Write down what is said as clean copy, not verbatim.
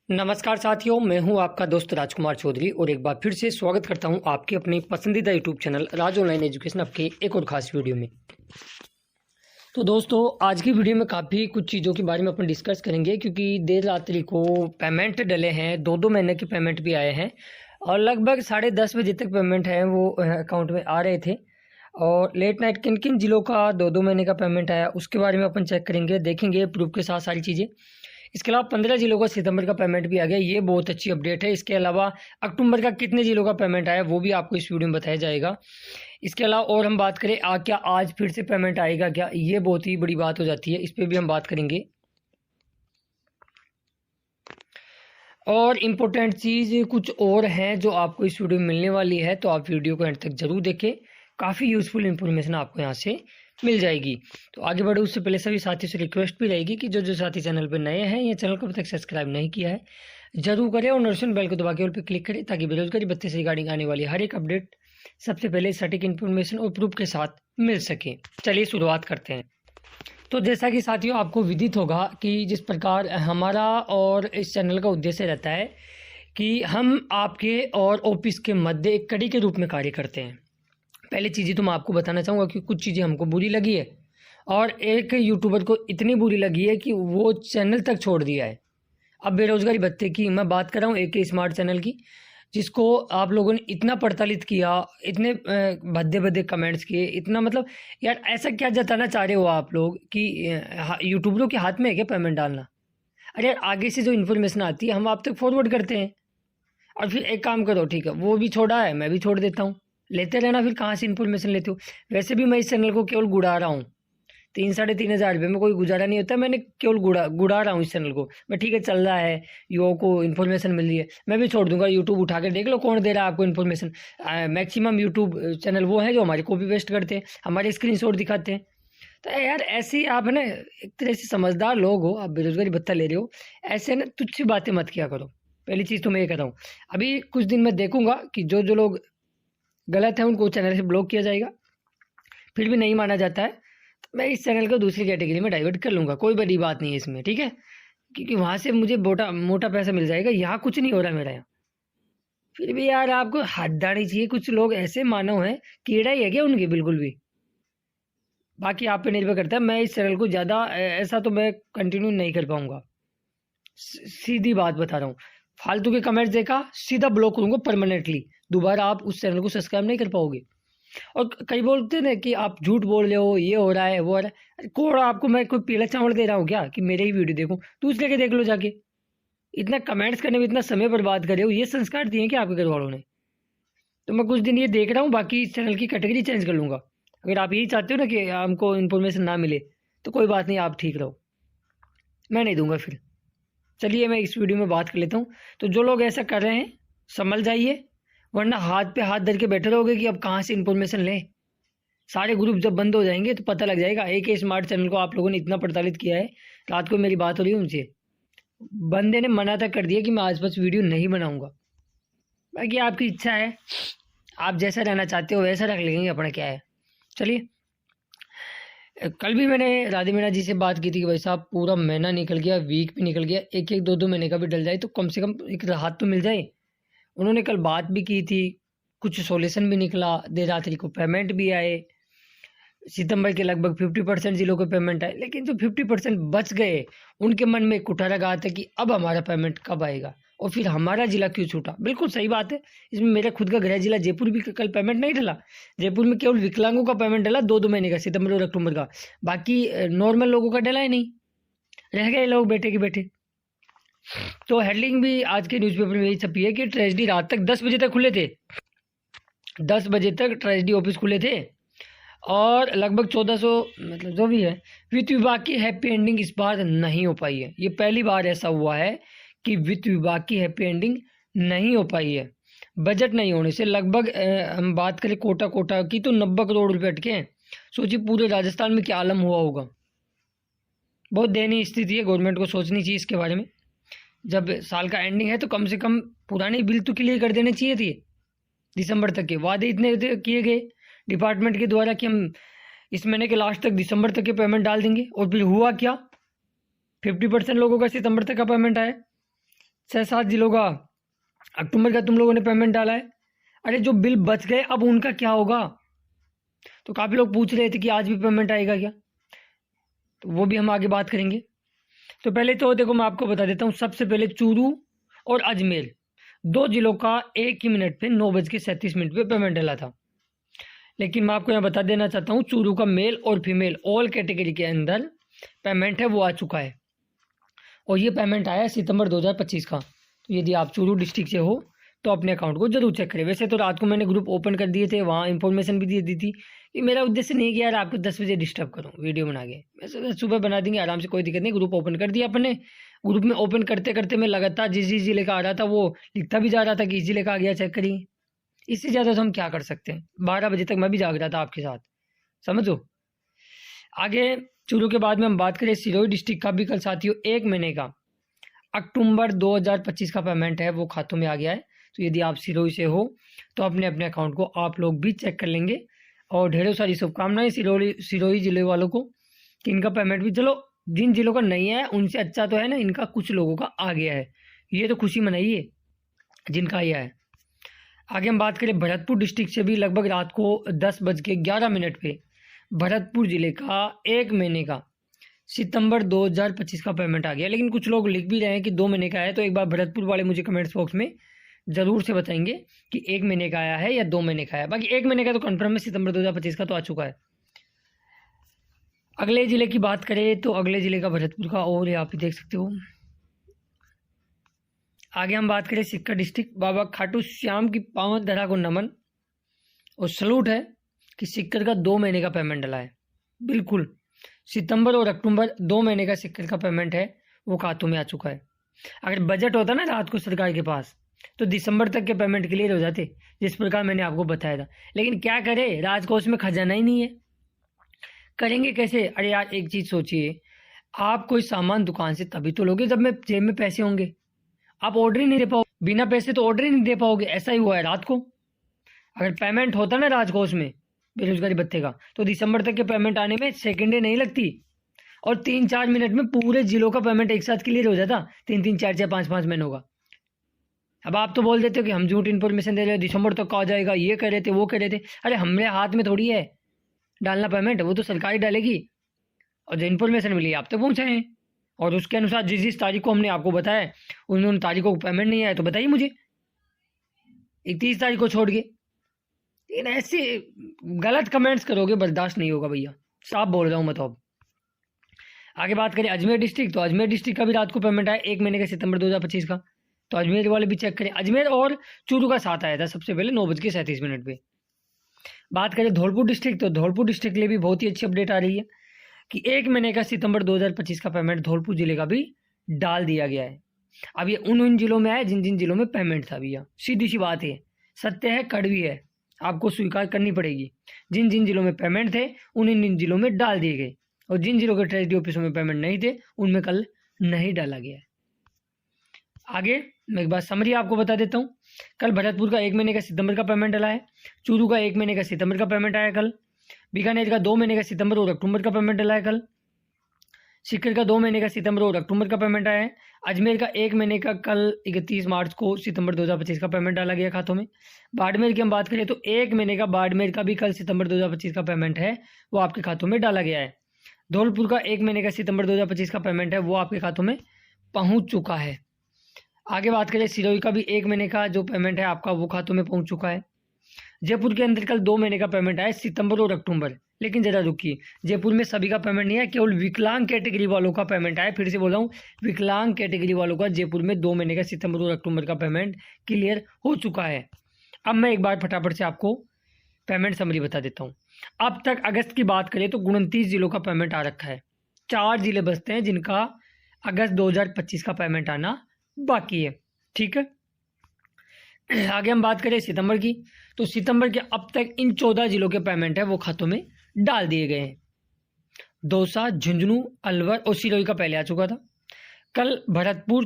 नमस्कार साथियों, मैं हूं आपका दोस्त राजकुमार चौधरी और एक बार फिर से स्वागत करता हूं आपके अपने पसंदीदा यूट्यूब चैनल राज ऑनलाइन एजुकेशन आपके एक और खास वीडियो में। तो दोस्तों, आज की वीडियो में काफ़ी कुछ चीज़ों के बारे में अपन डिस्कस करेंगे, क्योंकि देर रात्रि को पेमेंट डले हैं, 2-2 महीने के पेमेंट भी आए हैं और लगभग 10:30 बजे तक पेमेंट है वो अकाउंट में आ रहे थे। और लेट नाइट किन किन जिलों का 2-2 महीने का पेमेंट आया उसके बारे में अपन चेक करेंगे, देखेंगे प्रूफ के साथ सारी चीज़ें। इसके अलावा 15 जिलों का सितंबर का पेमेंट भी आ गया, ये बहुत अच्छी अपडेट है। इसके अलावा अक्टूबर का कितने जिलों का पेमेंट आया वो भी आपको इस वीडियो में बताया जाएगा। इसके अलावा और हम बात करें क्या आज फिर से पेमेंट आएगा क्या, ये बहुत ही बड़ी बात हो जाती है, इस पर भी हम बात करेंगे। और इम्पोर्टेंट चीज़ कुछ और है जो आपको इस वीडियो में मिलने वाली है, तो आप वीडियो को एंड तक जरूर देखें, काफ़ी यूज़फुल इन्फॉर्मेशन आपको यहाँ से मिल जाएगी। तो आगे बढ़े उससे पहले सभी साथियों से रिक्वेस्ट भी रहेगी कि जो जो साथी चैनल पर नए हैं या चैनल को अभी तक सब्सक्राइब नहीं किया है जरूर करें और नोटिफिकेशन बेल को दबा के ऑल पे क्लिक करें, ताकि बेरोजगारी भत्ते से रिगार्डिंग आने वाली हर एक अपडेट सबसे पहले सटीक इन्फॉर्मेशन और प्रूफ के साथ मिल सके। चलिए शुरुआत करते हैं। तो जैसा कि साथियों आपको विदित होगा कि जिस प्रकार हमारा और इस चैनल का उद्देश्य रहता है कि हम आपके और ऑफिस के मध्य एक कड़ी के रूप में कार्य करते हैं। पहले चीज़ें तो मैं आपको बताना चाहूँगा कि कुछ चीज़ें हमको बुरी लगी है और एक यूट्यूबर को इतनी बुरी लगी है कि वो चैनल तक छोड़ दिया है। अब बेरोजगारी भत्ते की मैं बात कर रहा हूँ, एक स्मार्ट चैनल की, जिसको आप लोगों ने इतना प्रताड़ित किया, इतने भद्दे भद्दे कमेंट्स किए, इतना मतलब यार ऐसा क्या जताना चाह रहे हो आप लोग कि यूट्यूबरों के हाथ में है क्या पेमेंट डालना? अरे यार, आगे से जो इन्फॉर्मेशन आती है हम आप तक फॉरवर्ड करते हैं। और फिर एक काम करो, ठीक है, वो भी छोड़ा है, मैं भी छोड़ देता हूँ, लेते रहना, फिर कहाँ से इन्फॉर्मेशन लेते हो? वैसे भी मैं इस चैनल को केवल गुड़ा रहा हूँ, 3-3.5 हज़ार में कोई गुजारा नहीं होता, मैंने केवल गुड़ा रहा हूँ इस चैनल को। मैं ठीक है, चल रहा है, युवाओं को इन्फॉर्मेशन मिल रही है, मैं भी छोड़ दूंगा। यूट्यूब उठा के देख लो कौन दे रहा है आपको इन्फॉर्मेशन। मैक्सिमम यूट्यूब चैनल वो है जो हमारे कॉपी पेस्ट करते हैं, हमारे स्क्रीनशॉट दिखाते हैं। तो यार ऐसे ही आप है ना, एक तरह से समझदार लोग हो, आप बेरोजगारी भत्ता ले रहे हो, ऐसे ना तुच्छ बातें मत किया करो। पहली चीज़ तो मैं ये कह रहा हूँ, अभी कुछ दिन मैं देखूंगा कि जो जो लोग गलत है उनको चैनल से ब्लॉक किया जाएगा। फिर भी नहीं माना जाता है तो मैं इस चैनल को दूसरी कैटेगरी में डाइवर्ट कर लूँगा, कोई बड़ी बात नहीं है इसमें, ठीक है, क्योंकि वहाँ से मुझे मोटा मोटा पैसा मिल जाएगा, यहाँ कुछ नहीं हो रहा मेरा यहाँ। फिर भी यार आपको हद आनी चाहिए, कुछ लोग ऐसे मानव हैं, कीड़ा ही है क्या उनके बिल्कुल भी। बाकी आप पे निर्भर करता है, मैं इस चैनल को ज़्यादा ऐसा तो मैं कंटिन्यू नहीं कर पाऊँगा, सीधी बात बता रहा हूँ। फालतू के कमेंट्स देखा सीधा ब्लॉक करूँगा परमानेंटली, दोबारा आप उस चैनल को सब्सक्राइब नहीं कर पाओगे। और कई बोलते हैं ना कि आप झूठ बोल रहे हो, ये हो रहा है वो हो रहा है। अरे कौन आपको मैं कोई पीला चावल दे रहा हूँ क्या कि मेरे ही वीडियो देखो? दूसरे के देख लो जाके। इतना कमेंट्स करने में इतना समय बर्बाद कर रहे हो, ये संस्कार दिए क्या आपके घर वालों ने? तो मैं कुछ दिन ये देख रहा हूँ, बाकी इस चैनल की कैटेगरी चेंज कर लूँगा। अगर आप यही चाहते हो ना कि हमको इन्फॉर्मेशन ना मिले, तो कोई बात नहीं, आप ठीक रहो, मैं नहीं दूंगा फिर। चलिए मैं इस वीडियो में बात कर लेता हूँ। तो जो लोग ऐसा कर रहे हैं संभल जाइए, वरना हाथ पे हाथ धर के बैठे रहोगे कि अब कहाँ से इन्फॉर्मेशन लें। सारे ग्रुप जब बंद हो जाएंगे तो पता लग जाएगा। एक स्मार्ट चैनल को आप लोगों ने इतना प्रताड़ित किया है, रात को मेरी बात हो रही है उनसे, बंदे ने मना तक कर दिया कि मैं आज बस वीडियो नहीं बनाऊंगा। बाकी आपकी इच्छा है, आप जैसा रहना चाहते हो वैसा रख लेंगे, अपना क्या है। चलिए, कल भी मैंने राधे मीणा जी से बात की थी कि भाई साहब पूरा महीना निकल गया, वीक भी निकल गया, एक एक 2-2 महीने का भी डल जाए तो कम से कम एक राहत तो मिल जाए। उन्होंने कल बात भी की थी, कुछ सॉल्यूशन भी निकला, देर रात्रि को पेमेंट भी आए, सितंबर के लगभग 50% जिलों के पेमेंट आए। लेकिन जो 50% बच गए उनके मन में एक कुठारा रहा था कि अब हमारा पेमेंट कब आएगा और फिर हमारा जिला क्यों छूटा। बिल्कुल सही बात है, इसमें मेरा खुद का गृह जिला जयपुर भी कल पेमेंट नहीं डला। जयपुर में केवल विकलांगों का पेमेंट डला 2-2 महीने का, सितंबर और अक्टूबर का, बाकी नॉर्मल लोगों का डला ही नहीं, रह गए लोग बैठे के बैठे। तो हेडलाइन भी आज के न्यूज़पेपर में यही छपी है कि ट्रेजरी रात तक 10 बजे तक खुले थे, 10 बजे तक ट्रेजरी ऑफिस खुले थे और लगभग 1400 मतलब जो भी है, वित्त विभाग की हैप्पी एंडिंग इस बार नहीं हो पाई है। ये पहली बार ऐसा हुआ है कि वित्त विभाग की हैप्पी एंडिंग नहीं हो पाई है। बजट नहीं होने से लगभग हम बात करें कोटा कोटा की तो 90 करोड़ रुपए अटके हैं। सोचिए पूरे राजस्थान में क्या आलम हुआ होगा। बहुत दयनीय स्थिति है, गवर्नमेंट को सोचनी चाहिए इसके बारे में। जब साल का एंडिंग है तो कम से कम पुराने बिल तो क्लियर कर देने चाहिए थे। दिसंबर तक के वादे इतने किए गए डिपार्टमेंट के द्वारा कि हम इस महीने के लास्ट तक दिसंबर तक के पेमेंट डाल देंगे, और फिर हुआ क्या? 50% लोगों का सितंबर तक का पेमेंट आया, 6-7 जिलों का अक्टूबर का तुम लोगों ने पेमेंट डाला है। अरे जो बिल बच गए अब उनका क्या होगा? तो काफ़ी लोग पूछ रहे थे कि आज भी पेमेंट आएगा क्या, तो वो भी हम आगे बात करेंगे। तो पहले तो देखो मैं आपको बता देता हूँ, सबसे पहले चूरू और अजमेर 2 जिलों का 1 ही मिनट पे 9:37 पे पेमेंट डाला था। लेकिन मैं आपको यहाँ बता देना चाहता हूँ, चूरू का मेल और फीमेल ऑल कैटेगरी के अंदर पेमेंट है वो आ चुका है, और ये पेमेंट आया है सितंबर 2025 का। तो यदि आप चूरू डिस्ट्रिक्ट से हो तो अपने अकाउंट को जरूर चेक करें। वैसे तो रात को मैंने ग्रुप ओपन कर दिए थे, वहाँ इंफॉर्मेशन भी दे दी थी कि मेरा उद्देश्य नहीं कि यार आपको 10 बजे डिस्टर्ब करूँ वीडियो बना के। वैसे सुबह बना देंगे आराम से, कोई दिक्कत नहीं। ग्रुप ओपन कर दिया अपने, ग्रुप में ओपन करते करते मैं लगातार जिस जिले का आ रहा था वो लिखता भी जा रहा था कि इस जिले का आ गया, चेक करिए। इससे ज़्यादा तो हम क्या कर सकते हैं, 12 बजे तक मैं भी जाग रहा था आपके साथ, समझो। आगे चूरू के बाद में हम बात करें सिरोही डिस्ट्रिक्ट का भी कल साथियों 1 महीने का अक्टूबर 2025 का पेमेंट है वो खातों में आ गया है। तो यदि आप सिरोही से हो तो अपने अपने अकाउंट को आप लोग भी चेक कर लेंगे, और ढेरों सारी शुभकामनाएं सिरोही जिले वालों को कि इनका पेमेंट भी, चलो जिन जिलों का नहीं है उनसे अच्छा तो है ना, इनका कुछ लोगों का आ गया है, ये तो खुशी मनाइए जिनका आया है। आगे हम बात करें भरतपुर डिस्ट्रिक्ट से भी लगभग रात को 10:11 पे भरतपुर जिले का 1 महीने का सितंबर 2025 का पेमेंट आ गया। लेकिन कुछ लोग लिख भी रहे हैं कि 2 महीने का है, तो एक बार भरतपुर वाले मुझे कमेंट्स बॉक्स में ज़रूर से बताएंगे कि 1 महीने का आया है या 2 महीने का आया। बाकी 1 महीने का तो कन्फर्म है, सितंबर 2025 का तो आ चुका है। अगले ज़िले की बात करें तो अगले ज़िले का भरतपुर का, और यहाँ पे देख सकते हो। आगे हम बात करें सिक्कर डिस्ट्रिक्ट, बाबा खाटू श्याम की पावन धरा को नमन और सलूट है कि सिक्कर का 2 महीने का पेमेंट डला है। बिल्कुल सितंबर और अक्टूबर 2 महीने का सिक्कर का पेमेंट है वो खातों में आ चुका है। अगर बजट होता ना रात को सरकार के पास तो दिसंबर तक के पेमेंट क्लियर हो जाते, जिस प्रकार मैंने आपको बताया था। लेकिन क्या करे, राजकोष में खजाना ही नहीं है, करेंगे कैसे? अरे यार एक चीज़ सोचिए, आप कोई सामान दुकान से तभी तो लोगे जब में जेब में पैसे होंगे। आप ऑर्डर ही नहीं दे पाओगे, बिना पैसे तो ऑर्डर ही नहीं दे पाओगे। ऐसा ही हुआ है रात को। अगर पेमेंट होता ना राजकोष में बेरोजगारी भत्ते का तो दिसंबर तक के पेमेंट आने में सेकेंडें नहीं लगती, और 3-4 मिनट में पूरे जिलों का पेमेंट एक साथ क्लियर हो जाता। 3-3, 4-4, 5-5 महीनों का। अब आप तो बोल देते हो कि हम झूठ इन्फॉर्मेशन दे रहे हैं, दिसंबर तक का आ जाएगा, ये कह रहे थे वो कह रहे थे। अरे हमारे हाथ में थोड़ी है डालना पेमेंट, वो तो सरकार ही डालेगी, और जो इन्फॉर्मेशन मिली आप तक पहुँचाएं, और उसके अनुसार जिस जिस तारीख को हमने आपको बताया उन तारीखों को पेमेंट नहीं आया तो बताइए मुझे, 31 तारीख को छोड़ के। लेकिन ऐसे गलत कमेंट्स करोगे बर्दाश्त नहीं होगा भैया, साफ बोल रहा हूँ मैं तो। अब आगे बात करें अजमेर डिस्ट्रिक्ट, तो अजमेर डिस्ट्रिक्ट का भी रात को पेमेंट आया 1 महीने का सितंबर 2025 का। तो अजमेर वाले भी चेक करें। अजमेर और चूरू का साथ आया था सबसे पहले 9:37 पे। बात करें धौलपुर डिस्ट्रिक्ट, तो धौलपुर डिस्ट्रिक्ट के लिए भी बहुत ही अच्छी अपडेट आ रही है कि 1 महीने का सितंबर 2025 का पेमेंट धौलपुर जिले का भी डाल दिया गया है। अब ये उन जिलों में आया जिन जिन जिलों में पेमेंट था भैया, सीधी सी बात है, सत्य है कड़वी है, आपको स्वीकार करनी पड़ेगी। जिन जिन जिलों में पेमेंट थे उन जिलों में डाल दिए गए, और जिन जिलों के ट्रेजरी ऑफिसों में पेमेंट नहीं थे उनमें कल नहीं डाला गया है। आगे मैं एक बार समरी आपको बता देता हूँ। कल भरतपुर का 1 महीने का सितंबर का पेमेंट डाला है, चूरू का 1 महीने का सितंबर का पेमेंट आया कल, बीकानेर का 2 महीने का सितंबर और अक्टूबर का पेमेंट डाला है कल, सीकर का 2 महीने का सितंबर और अक्टूबर का पेमेंट आया है, अजमेर का 1 महीने का कल 31 मार्च को सितंबर 2025 का पेमेंट डाला गया खातों में। बाड़मेर की हम बात करें तो 1 महीने का बाड़मेर का भी कल सितंबर 2025 का पेमेंट है वो आपके खातों में डाला गया है। धौलपुर का 1 महीने का सितंबर 2025 का पेमेंट है वो आपके खातों में पहुँच चुका है। आगे बात करें सिरोही का भी 1 महीने का जो पेमेंट है आपका वो खातों में पहुँच चुका है। जयपुर के अंदर कल 2 महीने का पेमेंट आया सितंबर और अक्टूबर, लेकिन ज़रा रुकिए, जयपुर में सभी का पेमेंट नहीं है, केवल विकलांग कैटेगरी वालों का पेमेंट आया। फिर से बोल रहा हूँ, विकलांग कैटेगरी वालों का जयपुर में 2 महीने का सितंबर और अक्टूबर का पेमेंट क्लियर हो चुका है। अब मैं एक बार फटाफट से आपको पेमेंट समरी बता देता हूँ। अब तक अगस्त की बात करें तो 29 जिलों का पेमेंट आ रखा है। 4 जिले बचते हैं जिनका अगस्त 2025 का पेमेंट आना बाकी है, ठीक है। आगे हम बात करें सितंबर की, तो सितंबर के अब तक इन 14 जिलों के पेमेंट है वो खातों में डाल दिए गए हैं। दौसा, झुंझुनू, अलवर और सिरोही का पहले आ चुका था। कल भरतपुर